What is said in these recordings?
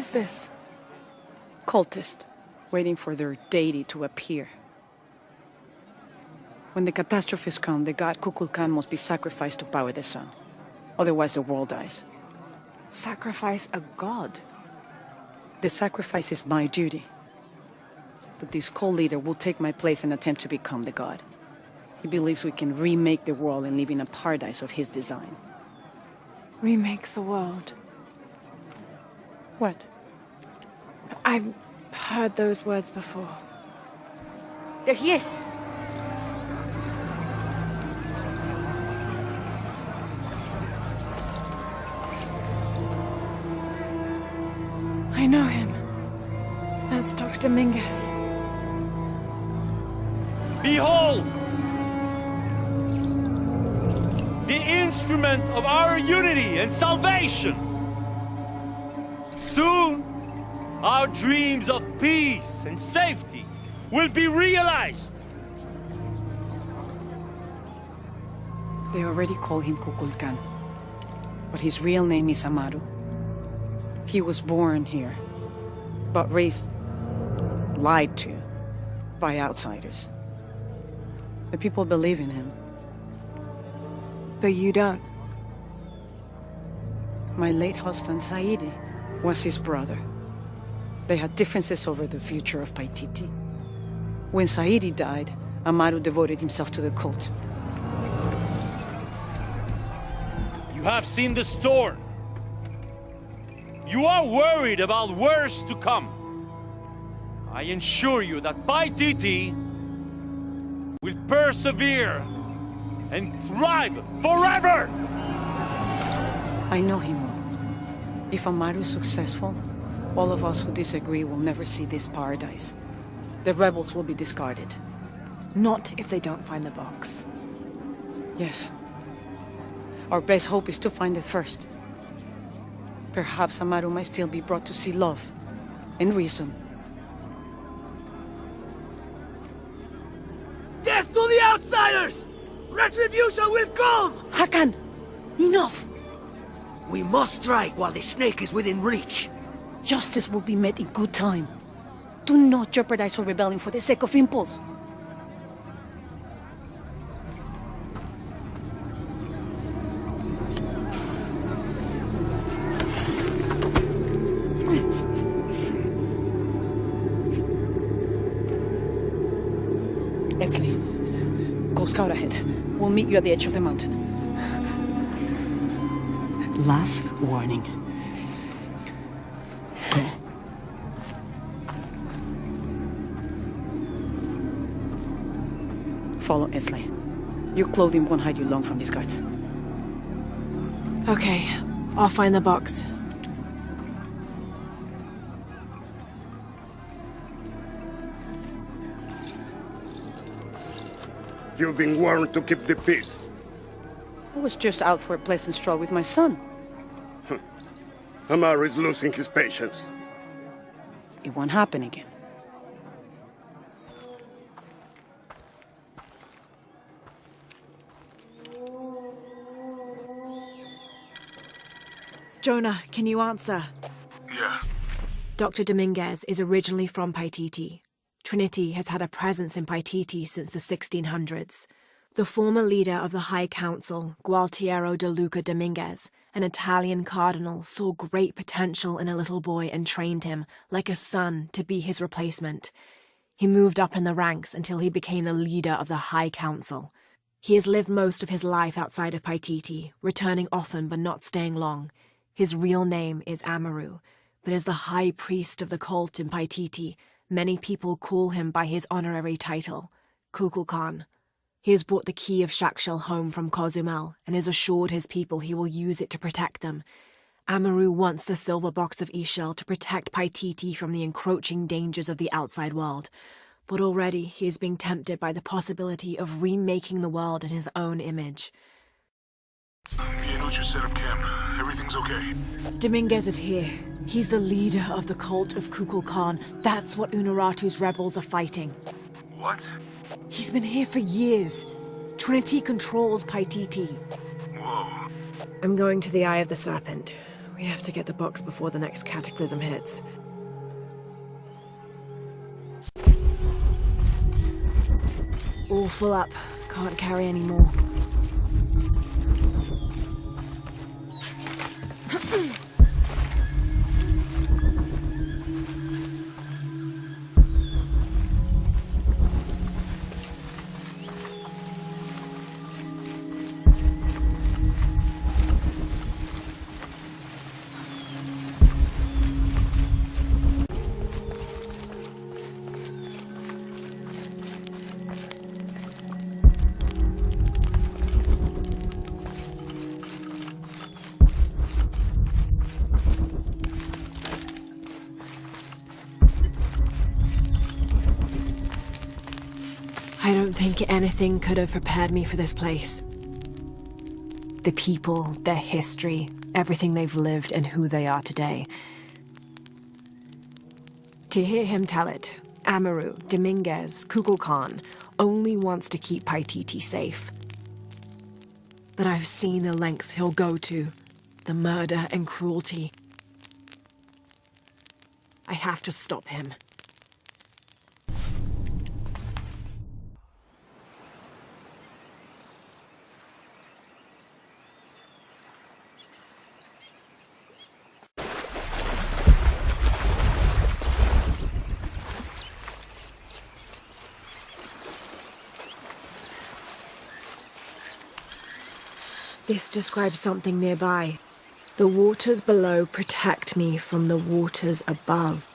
is this? Cultist, waiting for their deity to appear. When the catastrophes come, the god Kukulkan must be sacrificed to power the sun. Otherwise the world dies. Sacrifice a god? The sacrifice is my duty. But this cult leader will take my place and attempt to become the god. He believes we can remake the world and live in a paradise of his design. Remake the world. What? I've heard those words before. There he is! I know him. That's Dr. Dominguez. Behold! The instrument of our unity and salvation! Soon, our dreams of peace and safety will be realized! They already call him Kukulkan, but his real name is Amaru. He was born here, but raised, lied to, by outsiders. The people believe in him. But you don't. My late husband, Saidi, was his brother. They had differences over the future of Paititi. When Saidi died, Amaru devoted himself to the cult. You have seen the storm. You are worried about worse to come. I assure you that Paititi will persevere and thrive forever! I know he will. If Amaru is successful, all of us who disagree will never see this paradise. The rebels will be discarded. Not if they don't find the box. Yes. Our best hope is to find it first. Perhaps Amaru might still be brought to see love and reason. Death to the outsiders! Retribution will come! Hakan! Enough! We must strike while the snake is within reach. Justice will be met in good time. Do not jeopardize our rebellion for the sake of impulse. Exley, go scout ahead. We'll meet you at the edge of the mountain. Last warning. Go. Follow Exley. Your clothing won't hide you long from these guards. Okay, I'll find the box. You've been warned to keep the peace. I was just out for a pleasant stroll with my son. Amaru is losing his patience. It won't happen again. Jonah, can you answer? Yeah. Dr. Dominguez is originally from Paititi. Trinity has had a presence in Paititi since the 1600s. The former leader of the High Council, Gualtiero de Luca Dominguez, an Italian cardinal, saw great potential in a little boy and trained him, like a son, to be his replacement. He moved up in the ranks until he became the leader of the High Council. He has lived most of his life outside of Paititi, returning often but not staying long. His real name is Amaru, but as the high priest of the cult in Paititi, many people call him by his honorary title, Kukulkan. He has brought the key of Shakshel home from Cozumel and has assured his people he will use it to protect them. Amaru wants the silver box of Ishel to protect Paititi from the encroaching dangers of the outside world, but already he is being tempted by the possibility of remaking the world in his own image. Inucho set up camp. Everything's okay. Dominguez is here. He's the leader of the cult of Kukulkan. That's what Unuratu's rebels are fighting. What? He's been here for years. Trinity controls Paititi. Whoa. I'm going to the Eye of the Serpent. We We have to get the box before the next cataclysm hits. All full up. Can't carry any more. I don't think anything could have prepared me for this place. The people, their history, everything they've lived and who they are today. To hear him tell it, Amaru, Dominguez, Kukulkan only wants to keep Paititi safe. But I've seen the lengths he'll go to, the murder and cruelty. I have to stop him. This describes something nearby. The waters below protect me from the waters above.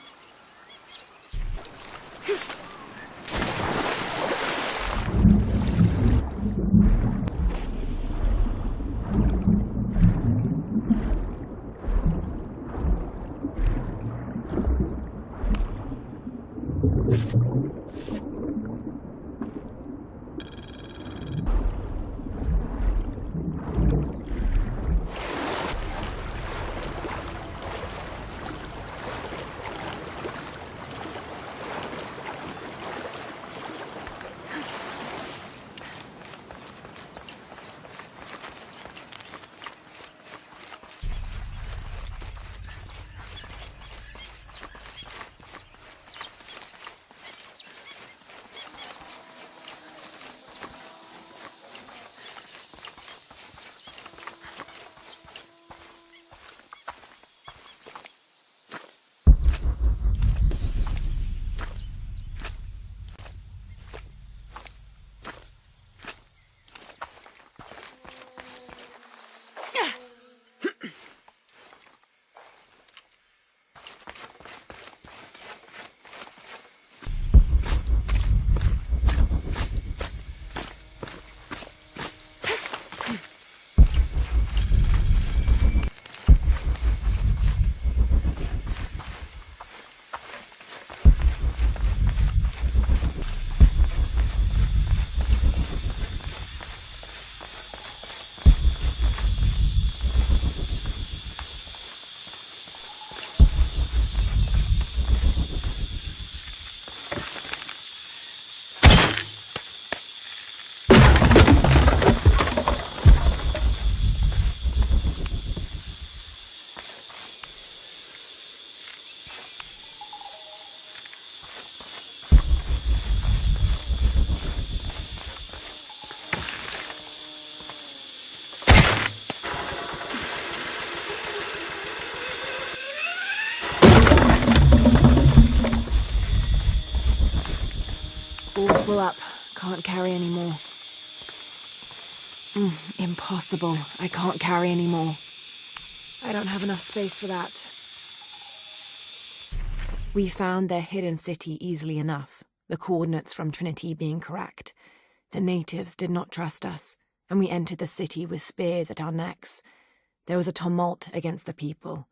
All full up. Can't carry any more. Impossible. I can't carry any more. I don't have enough space for that. We found their hidden city easily enough, the coordinates from Trinity being correct. The natives did not trust us, and we entered the city with spears at our necks. There was a tumult against the people.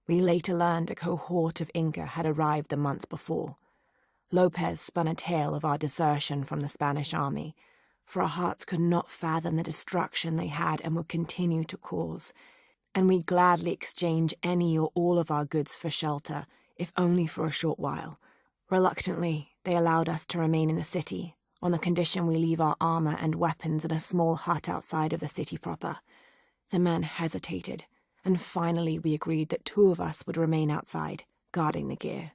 We later learned a cohort of Inca had arrived the month before. Lopez spun a tale of our desertion from the Spanish army, for our hearts could not fathom the destruction they had and would continue to cause, and we'd gladly exchange any or all of our goods for shelter, if only for a short while. Reluctantly, they allowed us to remain in the city, on the condition we leave our armor and weapons in a small hut outside of the city proper. The men hesitated, and finally we agreed that 2 of us would remain outside, guarding the gear.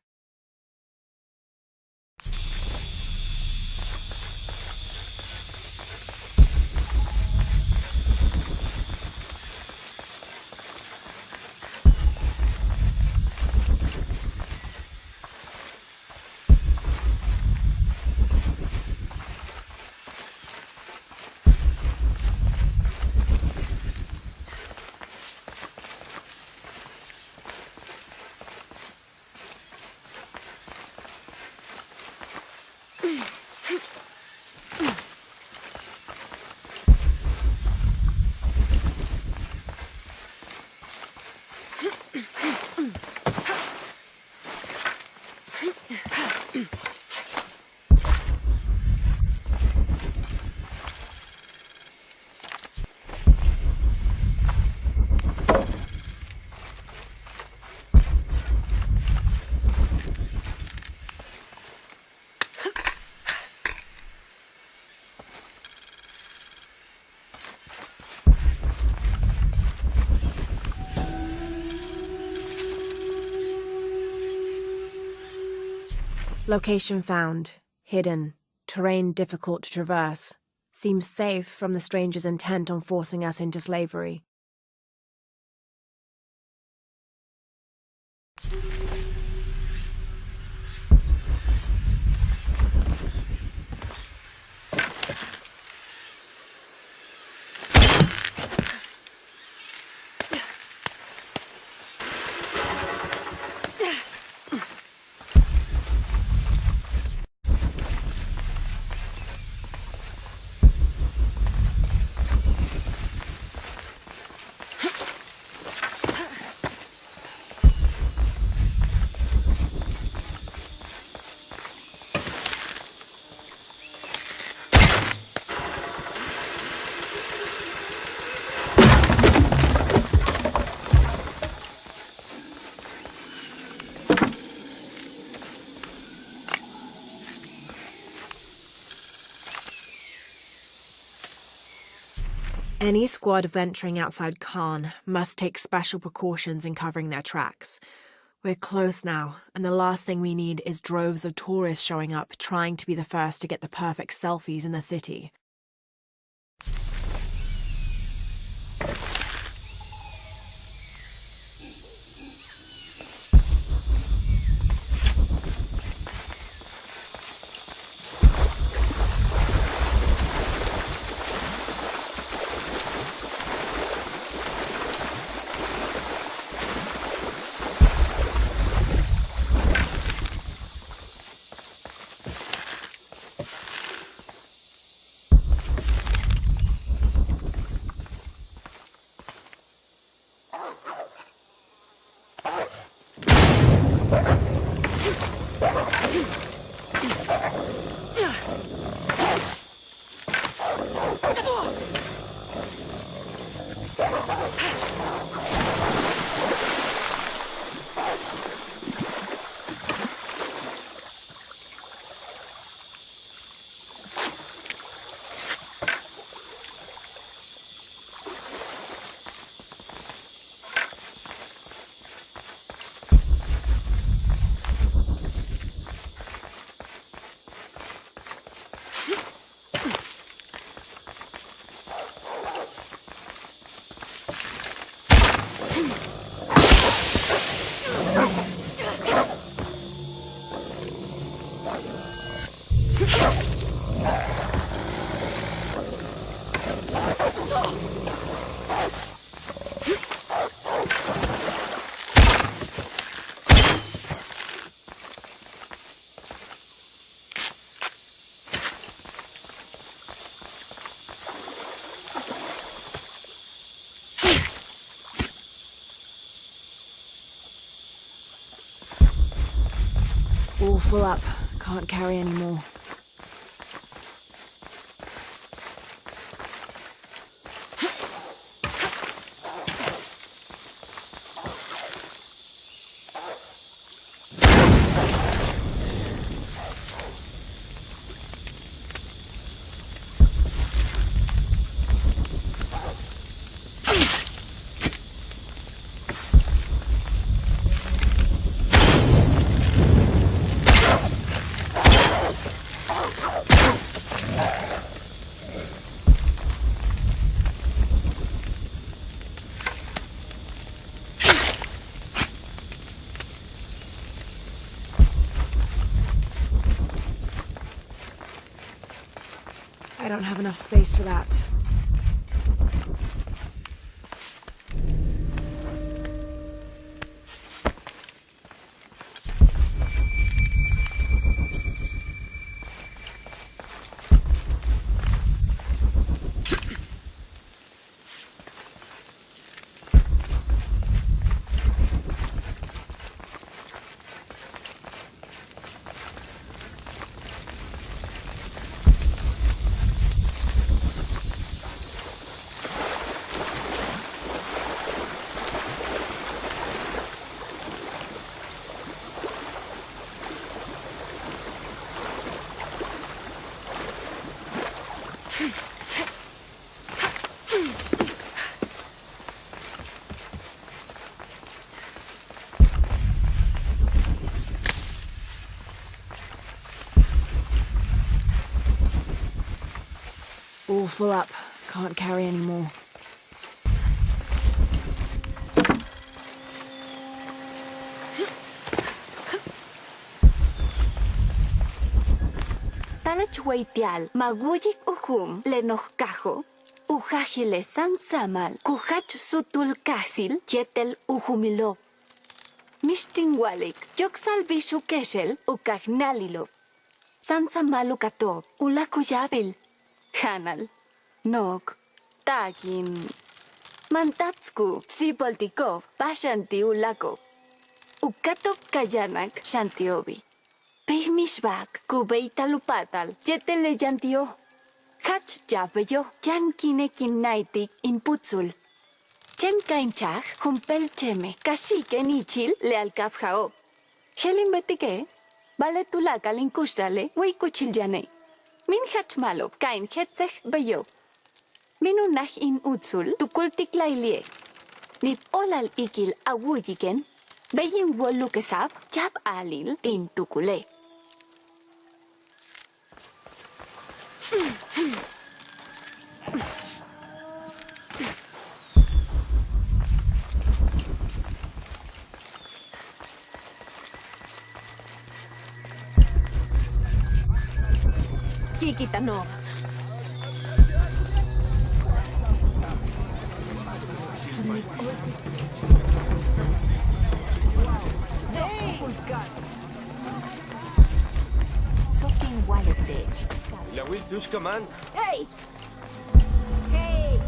Location found. Hidden. Terrain difficult to traverse. Seems safe from the stranger's intent on forcing us into slavery. Any squad venturing outside Khan must take special precautions in covering their tracks. We're close now, and the last thing we need is droves of tourists showing up trying to be the first to get the perfect selfies in the city. All full up. Can't carry any more. don't have enough space for that. All full up. Can't carry any more. Talachwaitial, maguyik uhum, lenohkajo, ujajile sansamal, kujach sutul kasil, yetel uhumilo. Mishtinwalik, yoksal vishu keshel, ukagnalilo. Sansamalu kato, ulakuyabil. Hanal, Nog, Tagin, Mantatsku, Siboltikov, Pashanti Ulako, Ukatop Kayanak, Shantiobi, Pihmishbak, Kubeita Lupatal, Jetele Yantio, Hach Jabeyo, Yankinekin Naitik in Putzul, Chemkainchak, Humpel Cheme, Kashike Nichil, Lealkap Hao, Helim Betike, Baletulaka Linkustale, Wikuchiljane. Min hatmalop kain hetzech bayo. Minunach in utsul tukultik lailie. Nip olal ikil awujiken, bayin wolukesab jab alil in tukule. Kikitanov. Soking wallet bitch. La will tushka man. Hey! Hey!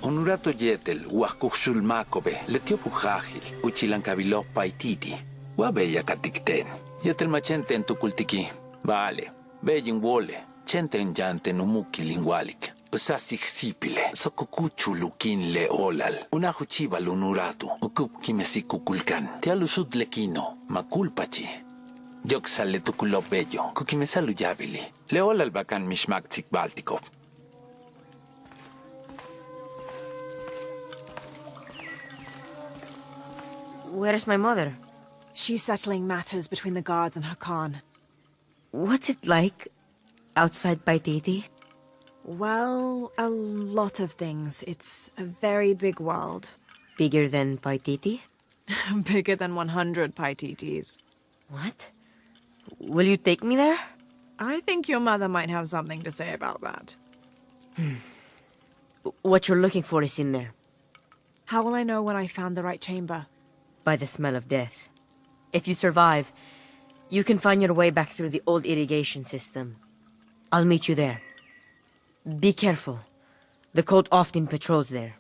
Unuratu yetel, huacuxul macobe, letio pujajil, uchilancabilo paititi, huabeya caticten, yetel machente en tucultiqui, vale, beyin wole, chente en yante numuki lingualic, usasig sipile, sococuchu lukin le olal, unajuchiva lunuratu, ucup kimesicuculcan, tialusud lequino, maculpachi. Yoxale tuculo bello, cuquimesalu yabili, le olal bacan mishmactic báltico. Where is my mother? She's settling matters between the guards and her Khan. What's it like outside Paititi? Well, a lot of things. It's a very big world. Bigger than Paititi? Bigger than 100 Paititis. What? Will you take me there? I think your mother might have something to say about that. What you're looking for is in there. How will I know when I found the right chamber? By the smell of death. If you survive, you can find your way back through the old irrigation system. I'll meet you there. Be careful. The cult often patrols there.